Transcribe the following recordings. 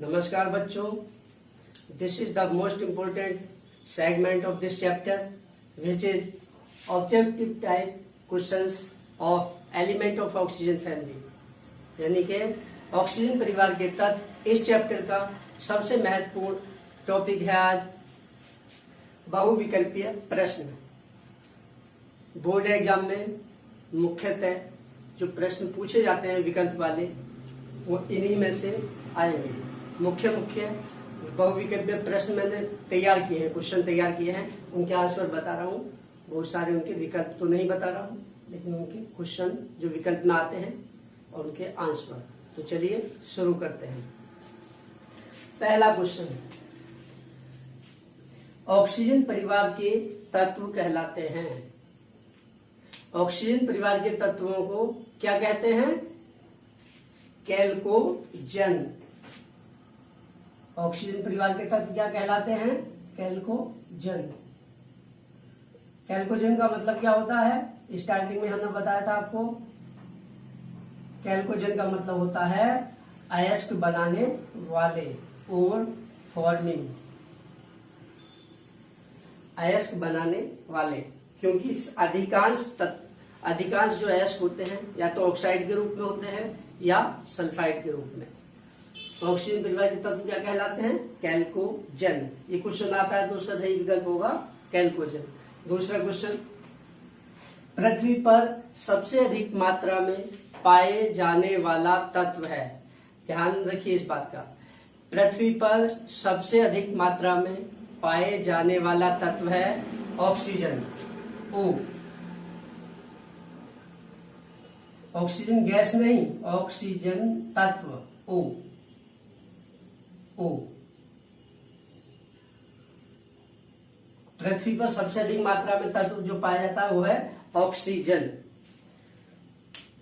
नमस्कार बच्चों, this is the most important segment of this chapter which is objective type questions of element of oxygen family, यानी कि oxygen परिवार के तत्व। इस चैप्टर का सबसे महत्वपूर्ण टॉपिक है आज बहुविकल्पीय प्रश्न। बोर्ड एग्जाम में मुख्यतः जो प्रश्न पूछे जाते हैं विकल्प वाले वो इन्हीं में से आएंगे। मुख्य बहुविकल्पीय प्रश्न मैंने तैयार किए हैं, क्वेश्चन तैयार किए हैं, उनके आंसर बता रहा हूँ। बहुत सारे उनके विकल्प तो नहीं बता रहा हूँ, लेकिन उनके क्वेश्चन जो विकल्प में आते हैं और उनके आंसर। तो चलिए शुरू करते हैं। पहला क्वेश्चन, ऑक्सीजन परिवार के तत्व कहलाते हैं। ऑक्सीजन परिवार के तत्वों को क्या कहते हैं? कैल्कोजन। ऑक्सीजन परिवार के तत्व क्या कहलाते हैं? कैल्कोजन। कैल्कोजन का मतलब क्या होता है? स्टार्टिंग में हमने बताया था आपको। कैल्कोजन का मतलब होता है अयस्क बनाने वाले और फॉर्मिंग, अयस्क बनाने वाले, क्योंकि अधिकांश जो अयस्क होते हैं या तो ऑक्साइड के रूप में होते हैं या सल्फाइड के रूप में। ऑक्सीजन परिवार के तत्व क्या कहलाते हैं? कैल्कोजन। ये क्वेश्चन आता है तो उसका सही विकल्प होगा कैल्कोजन। दूसरा क्वेश्चन, पृथ्वी पर सबसे अधिक मात्रा में पाए जाने वाला तत्व है। ध्यान रखिए इस बात का। पृथ्वी पर सबसे अधिक मात्रा में पाए जाने वाला तत्व है ऑक्सीजन, ओ। ऑक्सीजन गैस नहीं, ऑक्सीजन तत्व, ओ। पृथ्वी पर सबसे अधिक मात्रा में तत्व जो पाया जाता है वो है ऑक्सीजन।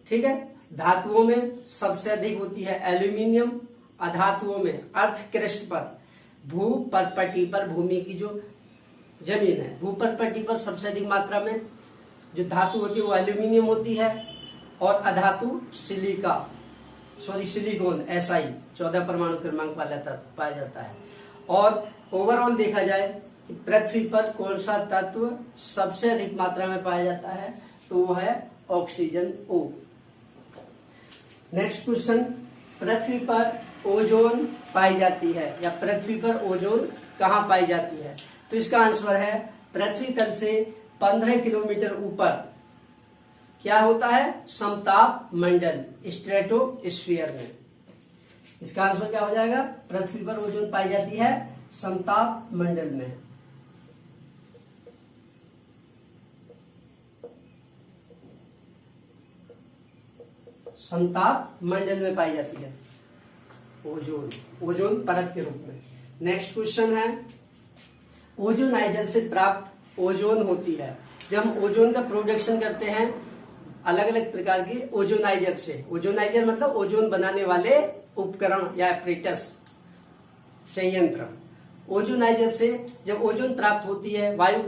ठीक है। धातुओं में सबसे अधिक होती है एल्यूमिनियम। अधातुओं में अर्थ क्रस्ट पर, भूपर्पटी पर, भूमि की जो जमीन है, भूपर्पटी पर सबसे अधिक मात्रा में जो धातु होती है वो एल्यूमिनियम होती है। और अधातु सिलिकॉन, SI 14 परमाणु क्रमांक वाला तत्व पाया जाता है। और ओवरऑल देखा जाए कि पृथ्वी पर कौन सा तत्व सबसे अधिक मात्रा में पाया जाता है तो वो है ऑक्सीजन, O। नेक्स्ट क्वेश्चन, पृथ्वी पर ओजोन पाई जाती है या पृथ्वी पर ओजोन कहाँ पाई जाती है? तो इसका आंसर है पृथ्वी तल से 15 किलोमीटर ऊपर क्या होता है? समताप मंडल, स्ट्रेटोस्फीयर में। इसका आंसर क्या हो जाएगा? पृथ्वी पर ओजोन पाई जाती है समताप मंडल में। समताप मंडल में पाई जाती है ओजोन परत के रूप में। नेक्स्ट क्वेश्चन है, ओजोनाइजर से प्राप्त ओजोन होती है। जब हम ओजोन का प्रोडक्शन करते हैं अलग अलग प्रकार के ओजोनाइजर से, ओजोनाइजर मतलब ओजोन बनाने वाले उपकरण या एपरेटस, संयंत्र। ओजोनाइजर से जब ओजोन प्राप्त होती है, वायु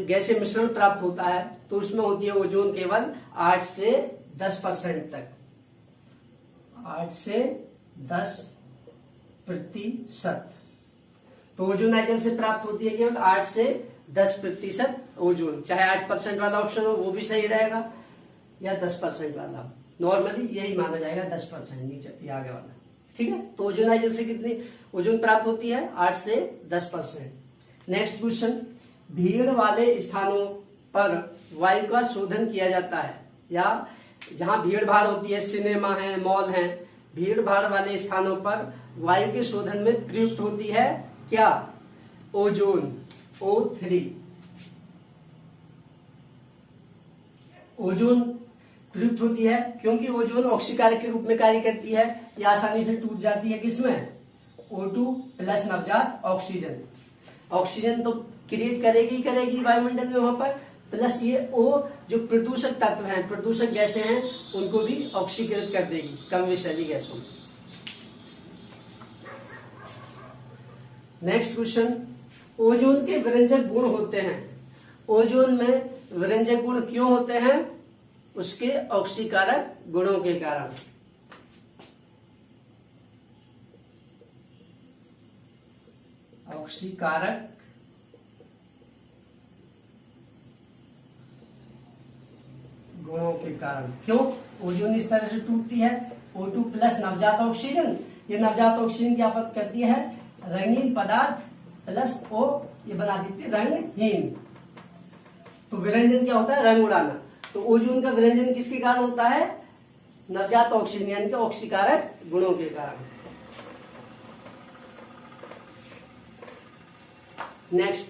गैसीय मिश्रण प्राप्त होता है, तो उसमें होती है ओजोन केवल 8 से 10% तक, 8 से 10%। तो ओजोनाइजर से प्राप्त होती है केवल 8 से 10% ओजोन। चाहे 8% वाला ऑप्शन हो वो भी सही रहेगा या 10% वाला, नॉर्मली यही माना जाएगा 10% नीचे आगे वाला। ठीक है। तो ओजोनाइजर से कितनी ओजोन प्राप्त होती है? 8 से 10%। नेक्स्ट क्वेश्चन, भीड़ वाले स्थानों पर वायु का शोधन किया जाता है या जहां भीड़ भाड़ होती है, सिनेमा है, मॉल है, भीड़ भाड़ वाले स्थानों पर वायु के शोधन में प्रयुक्त होती है क्या? Ozone, O3। ओजोन प्रयुक्त होती है क्योंकि ओजोन ऑक्सीकारक के रूप में कार्य करती है। यह आसानी से टूट जाती है किसमें? O2 प्लस नवजात ऑक्सीजन। ऑक्सीजन तो क्रिएट करेगी वायुमंडल में वहां पर, प्लस ये O जो प्रदूषक तत्व हैं, प्रदूषक गैसें हैं, उनको भी ऑक्सीकृत कर देगी कम विषैली गैसों में। नेक्स्ट क्वेश्चन, ओजोन के विरंजक गुण होते हैं। ओजोन में विरंजक गुण क्यों होते हैं? उसके ऑक्सीकारक गुणों के कारण। ऑक्सीकारक गुणों के कारण। क्यों? ओजोन इस तरह से टूटती है, O2 प्लस नवजात ऑक्सीजन, ये नवजात ऑक्सीजन की आपूर्ति करती है रंगीन पदार्थ प्लस O, ये बना देती है रंगहीन। तो विरंजन क्या होता है? रंग उड़ाना। तो ओजोन का विरंजन किसके कारण होता है? नवजात ऑक्सीजन यानी कि ऑक्सीकारक गुणों के कारण। नेक्स्ट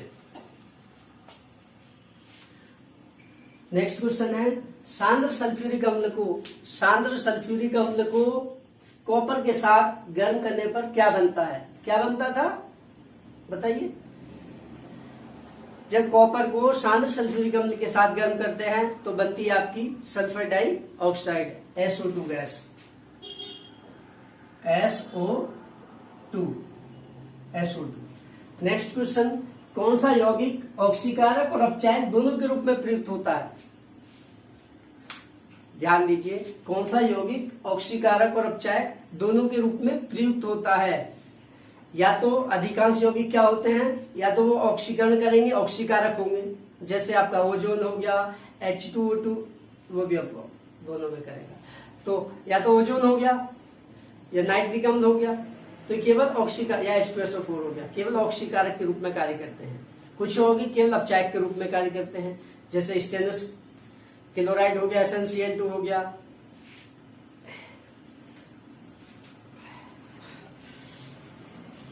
क्वेश्चन है, सांद्र सल्फ्यूरिक अम्ल को कॉपर के साथ गर्म करने पर क्या बनता है? क्या बनता था बताइए। जब कॉपर को सांद्र सल्फ्यूरिक अम्ल के साथ गर्म करते हैं तो बनती है आपकी sulphur dioxide, SO2 gas, SO2। Next question, कौन सा यौगिक ऑक्सीकारक और अपचायक दोनों के रूप में प्रयुक्त होता है? ध्यान दीजिए, कौन सा यौगिक ऑक्सीकारक और अपचायक दोनों के रूप में प्रयुक्त होता है? या तो अधिकांश यौगिक क्या होते हैं, या तो वो ऑक्सीकरण करेंगे, ऑक्सीकारक होंगे, जैसे आपका ओजोन हो गया, H2O2, वो भी आपको दोनों में करेगा। तो या तो ओजोन हो गया या नाइट्रिक अम्ल हो गया, तो केवल ऑक्सीकारक, या H2SO4 हो गया, केवल ऑक्सीकारक के रूप में कार्य करते हैं। कुछ यौगिक केवल अपचायक के रूप में कार्य करते हैं, जैसे स्टेनस क्लोराइड हो गया, SnCl2 हो गया।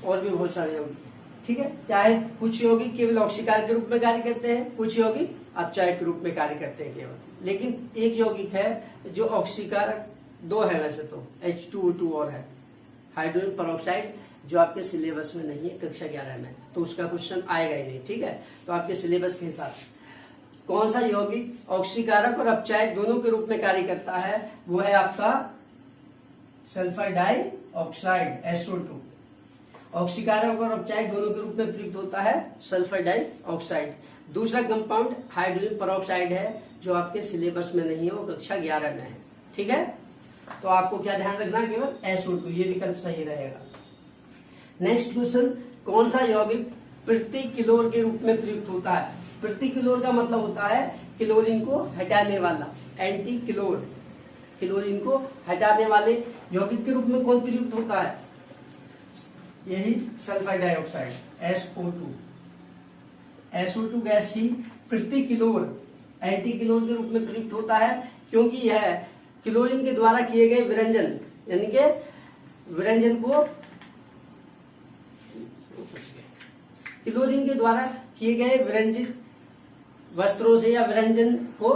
और भी बहुत सारे यौगिक, ठीक है। चाहे कुछ यौगिक केवल ऑक्सीकारक के रूप में कार्य करते हैं, कुछ यौगिक अपचायक के रूप में कार्य करते हैं केवल। लेकिन एक यौगिक है जो ऑक्सीकारक, दो है वैसे तो, H2O2 और है हाइड्रोजन पेरोक्साइड, जो आपके सिलेबस में नहीं है कक्षा 11 में, तो उसका क्वेश्चन आएगा ही नहीं, ठीक है। तो आपके सिलेबस के हिसाब से कौन सा यौगिक ऑक्सीकारक और अपचायक दोनों के रूप में कार्य करता है, वो है आपका सल्फर डाइऑक्साइड, SO2। ऑक्सीकारक और अपचायक दोनों के रूप में प्रयुक्त होता है सल्फर डाइऑक्साइड। दूसरा कंपाउंड हाइड्रोजन पेरोक्साइड है, जो आपके सिलेबस में नहीं है, वो कक्षा 11 में है, ठीक है। तो आपको क्या ध्यान रखना, केवल SO2, ये विकल्प सही रहेगा। नेक्स्ट क्वेश्चन, कौन सा यौगिक प्रति किलोर के रूप में प्रयुक्त होता है? प्रति किलोर का मतलब होता है क्लोरीन को हटाने वाला, एंटी क्लोर। क्लोरीन को हटाने वाले यौगिक के रूप में कौन प्रयुक्त होता है? यही sulphur dioxide, SO2। SO2 gas ही प्रति किलोर एंटी क्लोर के रूप में प्रयुक्त होता है, क्योंकि यह क्लोरीन के द्वारा किए गए विरंजन, यानी कि विरंजन को, क्लोरीन के द्वारा किए गए विरंजित वस्त्रों से या विरंजन को,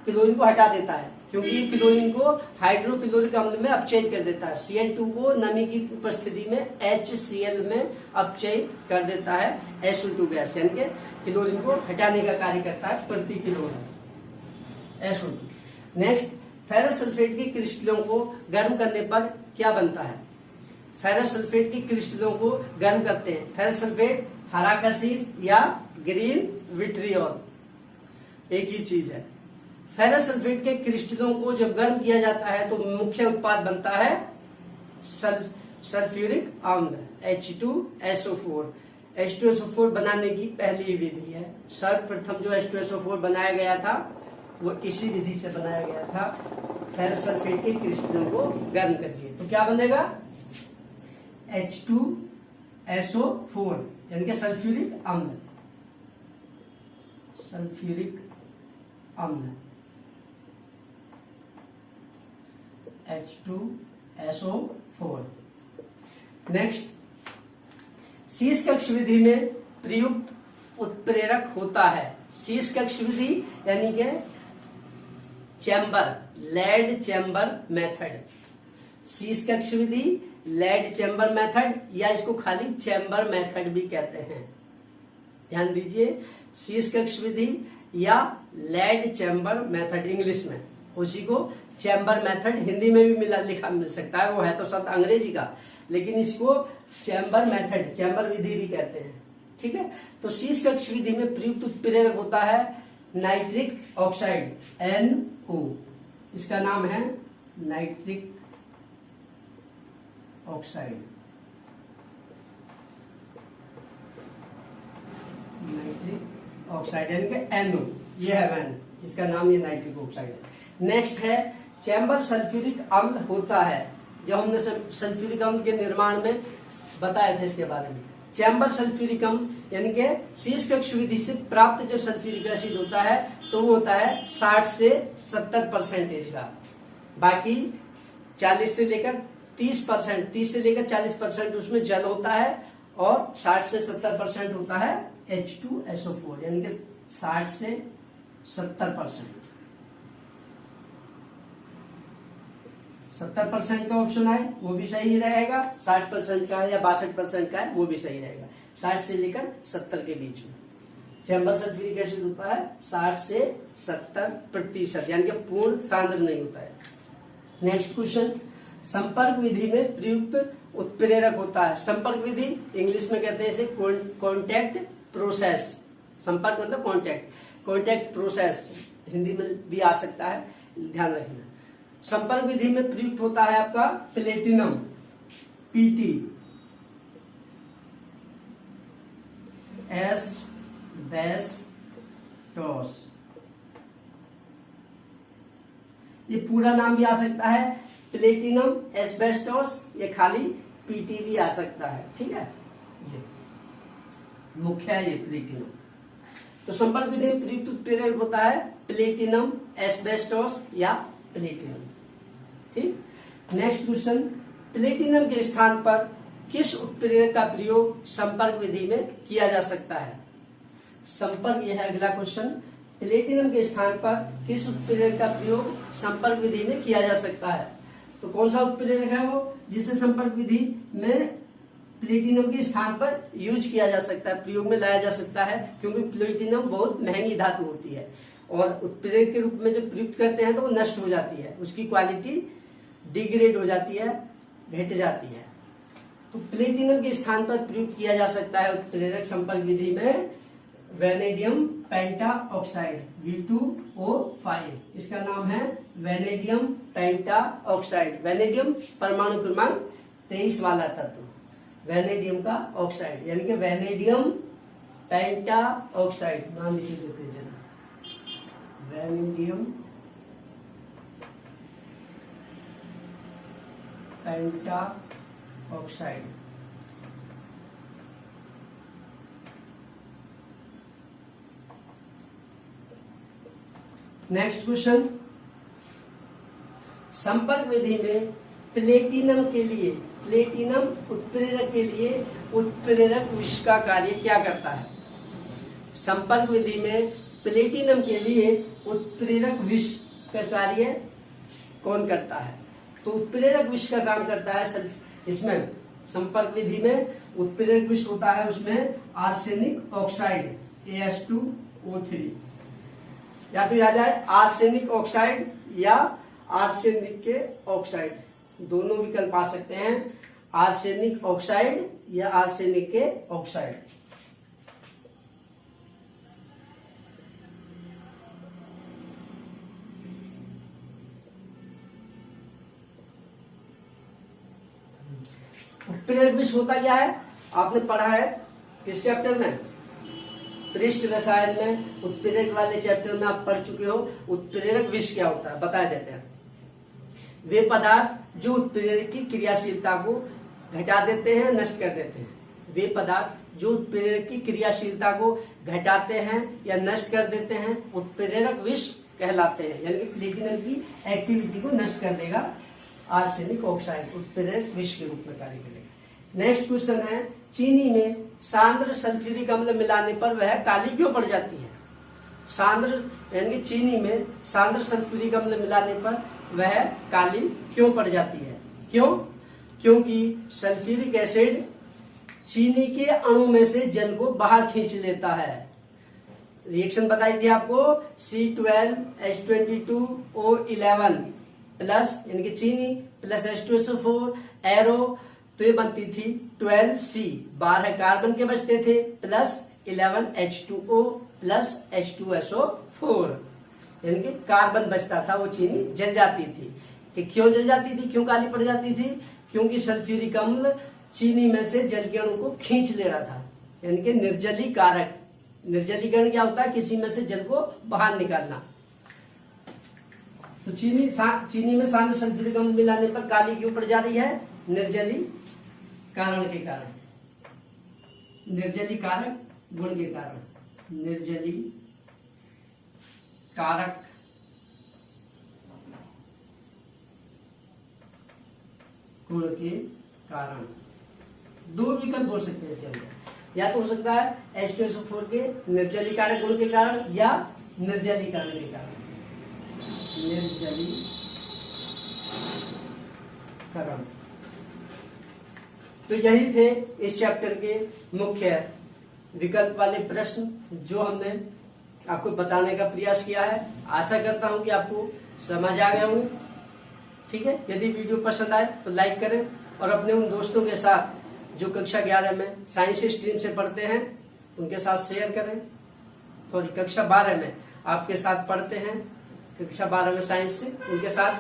क्लोरीन को हटा देता है, क्योंकि ये क्लोरीन को हाइड्रोक्लोरिक अम्ल में अपचयित कर देता है। Cl2 को नमी की उपस्थिति में HCl में अपचयित कर देता है SO2 गैस, यानी कि क्लोरीन को हटाने का कार्य करता है प्रति किलोर SO2। नेक्स्ट, फेरस सल्फेट के क्रिस्टलों को गर्म करने पर क्या बनता है? फेरस सल्फेट के क्रिस्टलों को गर्म करते हैं, फेरस सल्फेट हरा कसीस या ग्रीन विट्रियोल, एक ही चीज है। फेरस सल्फेट के क्रिस्टलों को जब गर्म किया जाता है तो मुख्य उत्पाद बनता है सल्फ्यूरिक अम्ल, H2SO4। H2SO4 बनाने की पहली विधि है, सर्वप्रथम जो H2SO4 बनाया गया था वो इसी विधि से बनाया गया था, फेरस सल्फेट के क्रिस्टलों को गर्म करके। तो क्या बनेगा? H2SO4 यानी कि सल्फ्यूरिक अम्ल, सल्फ्यूरिक अम्ल H2SO4। नेक्स्ट, शीश कक्ष विधि में प्रयुक्त उत्प्रेरक होता है। शीश कक्ष विधि यानी कि चैम्बर, लेड चैम्बर मेथड। शीश कक्ष विधि, लेड चैम्बर मेथड, या इसको खाली चैम्बर मेथड भी कहते हैं। ध्यान दीजिए, शीश कक्ष विधि या लेड चैम्बर मेथड इंग्लिश में, उसी को चैम्बर मेथड हिंदी में भी लिखा मिल सकता है, वो है तो शब्द अंग्रेजी का, लेकिन इसको चैम्बर मेथड, चैम्बर विधि भी कहते हैं, ठीक है। तो शीश कक्ष विधि में प्रयुक्त उत्प्रेरक होता है नाइट्रिक ऑक्साइड, NO, इसका नाम है नाइट्रिक ऑक्साइड। ऑक्साइड यानी कि NO, ये है वैन, इसका नाम ये नाइट्रिक ऑक्साइड है। नेक्स्ट है चैम्बर सल्फ्यूरिक अम्ल होता है, जब हमने सल्फ्यूरिक अम्ल के निर्माण में बताया था इसके बारे में। चैम्बर सल्फ्यूरिक अम्ल यानी कि शीर्ष कक्ष विधि से प्राप्त जो सल्फ्यूरिक एसिड होता है तो वो होता है 60 से 70% का, बाकी 40 से लेकर 30%, 30 से लेकर 40% उसमें जल होता है और 60 से 70% होता है H2SO4 यानी कि 60 से 70%। 70% का ऑप्शन है वो भी सही रहेगा, 60% का है या 62% का है वो भी सही रहेगा, 60 से लेकर 70 के बीच में चैम्बर सल्फ्यूरिक एसिड होता है 60 से 70% यानी कि पूर्ण सांद्र नहीं होता है। नेक्स्ट क्वेश्चन, संपर्क विधि में प्रयुक्त उत्प्रेरक होता है। संपर्क विधि इंग्लिश में कहते हैं इसे कॉन्टैक्ट प्रोसेस, संपर्क मतलब कॉन्टैक्ट प्रोसेस हिंदी में भी आ सकता है, ध्यान रखना। संपर्क विधि में प्रयुक्त होता है आपका प्लेटिनम PT एस्बेस्टोस, ये पूरा नाम भी आ सकता है प्लेटिनम एस्बेस्टोस, ये खाली PT भी आ सकता है, ठीक है, ये मुख्य है ये प्लेटिनम। तो संपर्क विधि में प्रयुक्त उत्प्रेरक होता है प्लेटिनम एस्बेस्टोस या प्लेटिनम, ठीक। नेक्स्ट क्वेश्चन, प्लेटिनम के स्थान पर किस उत्प्रेरक का प्रयोग संपर्क विधि में किया जा सकता है? संपर्क, यह है अगला क्वेश्चन, प्लेटिनम के स्थान पर किस उत्प्रेरक का प्रयोग संपर्क विधि में किया जा सकता है? तो कौन सा उत्प्रेरक है वो जिसे संपर्क विधि में प्लेटिनम के स्थान पर यूज किया जा सकता है, प्रयोग में लाया जा सकता है, क्योंकि प्लेटिनम बहुत महंगी धातु होती है और उत्प्रेरक के रूप में जब प्रयुक्त करते हैं तो वो नष्ट हो जाती है, उसकी क्वालिटी डिग्रेड हो जाती है, घट जाती है। तो प्लेटिनम के स्थान पर प्रयुक्त किया जा सकता है उत्प्रेरक संपर्क विधि में वेनेडियम पेंटाऑक्साइड V2O5, इसका नाम है वेनेडियम पेंटाऑक्साइड। वेनेडियम परमाणु क्रमांक 23 वाला तत्व, वेनेडियम का ऑक्साइड यानी कि वेनेडियम पेंटाऑक्साइड, नाम लिख देते हैं जरा, वेनेडियम पेंटाऑक्साइड। नेक्स्ट क्वेश्चन, संपर्क विधि में प्लेटिनम के लिए, प्लेटिनम उत्प्रेरक के लिए उत्प्रेरक विष का कार्य क्या करता है? संपर्क विधि में प्लेटिनम के लिए उत्प्रेरक विष का कार्य कौन करता है? तो उत्प्रेरक विष का काम करता है, इसमें संपर्क विधि में उत्प्रेरक विष होता है, उसमें आर्सेनिक ऑक्साइड AS2O3, या तो याद आए आर्सेनिक ऑक्साइड या आर्सेनिक के ऑक्साइड, दोनों विकल्प आ सकते हैं, आर्सेनिक ऑक्साइड या आर्सेनिक के ऑक्साइड। उत्प्रेरक विष होता क्या है? आपने पढ़ा है किस चैप्टर में? पृष्ठ रसायन में उत्प्रेरक वाले चैप्टर में आप पढ़ चुके हो। उत्प्रेरक विष क्या होता है बता देते हैं। वे पदार्थ जो उत्प्रेरक की क्रियाशीलता को घटा देते हैं, नष्ट कर देते हैं। वे पदार्थ जो उत्प्रेरक की क्रियाशीलता को घटाते हैं या नष्ट कर देते हैं उत्प्रेरक विष कहलाते हैं, यानी कि प्लेटिनम की एक्टिविटी को नष्ट कर देगा आर्सेनिक ऑक्साइड, उत्प्रेरक विष के रूप में कार्य करेगा। नेक्स्ट क्वेश्चन है, चीनी में सांद्र सल्फ्यूरिक अम्ल मिलाने पर वह काली क्यों पड़ जाती है? सांद्र यानी कि चीनी में सांद्र सल्फ्यूरिक अम्ल मिलाने पर वह काली क्यों पड़ जाती है? क्यों? क्योंकि सल्फ्यूरिक एसिड चीनी के अणु में से जल को बाहर खींच लेता है। रिएक्शन बताई थी आपको, C12H22O11 प्लस यानी कि चीनी प्लस H2SO4 एरो, तो ये बनती थी 12C, 12 कार्बन के बचते थे प्लस 11H2O प्लस H2SO4, यानी कि कार्बन बचता था, वो चीनी जल जाती थी। कि क्यों जल जाती थी, क्यों काली पड़ जाती थी? क्योंकि सल्फ्यूरिक अम्ल चीनी में से जल के अणु को खींच ले रहा था, यानी कि निर्जलीकारक निर्जलीकरण क्या होता है? किसी में से जल को बाहर निकालना। तो चीनी में शांत सल्फ्यूरिक अम्ल मिलाने पर काली क्यों पड़ जा रही है? निर्जलीकरण के कारण, निर्जलीकारक गुण के कारण, निर्जलीकारक गुण के कारण। दो विकल्प हो सकते हैं इसके अंदर, या तो हो सकता है H2SO4 के निर्जलीकारक गुण के कारण या निर्जलीकरण के कारण। निर्जलीकरण। तो यही थे इस चैप्टर के मुख्य विकल्प वाले प्रश्न जो हमने आपको बताने का प्रयास किया है। आशा करता हूं कि आपको समझ आ गया हूं। ठीक है, यदि वीडियो पसंद आए तो लाइक करें और अपने उन दोस्तों के साथ जो कक्षा 11 में साइंस स्ट्रीम से पढ़ते हैं उनके साथ शेयर करें। सॉरी, कक्षा 12 में आपके साथ पढ़ते हैं, कक्षा 12 में साइंस से, उनके साथ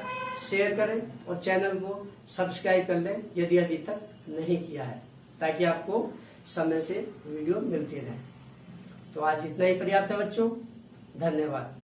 शेयर करें और चैनल को सब्सक्राइब कर लें यदि अभी तक नहीं किया है, ताकि आपको समय से वीडियो मिलती रहे। तो आज इतना ही पर्याप्त है बच्चों, धन्यवाद।